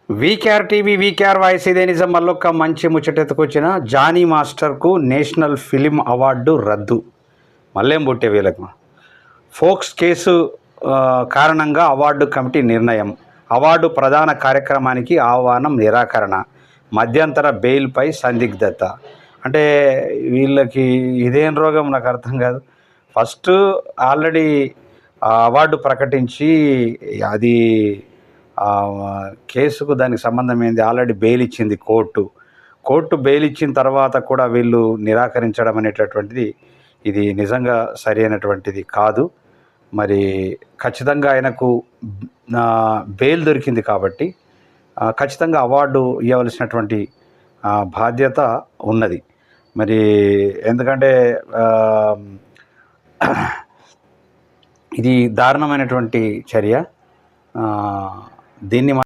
VKR TV VKR voice ఇదే నిజం. మళ్ళొక్క మంచి ముచ్చటెత్తుకొచ్చిన జానీ మాస్టర్కు నేషనల్ ఫిలిం అవార్డు రద్దు. మళ్ళేం పుట్టే వీళ్ళకు ఫోక్స్ కేసు కారణంగా అవార్డు కమిటీ నిర్ణయం. అవార్డు ప్రధాన కార్యక్రమానికి ఆహ్వానం నిరాకరణ. మధ్యంతర బెయిల్పై సందిగ్ధత. అంటే వీళ్ళకి ఇదేం రోగం నాకు అర్థం కాదు. ఫస్ట్ ఆల్రెడీ అవార్డు ప్రకటించి అది కేసుకు దానికి సంబంధం ఏంది, ఆల్రెడీ బెయిల్ ఇచ్చింది కోర్టు బెయిల్ ఇచ్చిన తర్వాత కూడా వీళ్ళు నిరాకరించడం అనేటటువంటిది ఇది నిజంగా సరి అయినటువంటిది కాదు. మరి ఖచ్చితంగా ఆయనకు బెయిల్ దొరికింది కాబట్టి ఖచ్చితంగా అవార్డు ఇవ్వవలసినటువంటి బాధ్యత ఉన్నది. మరి ఎందుకంటే ఇది దారుణమైనటువంటి చర్య. దీన్ని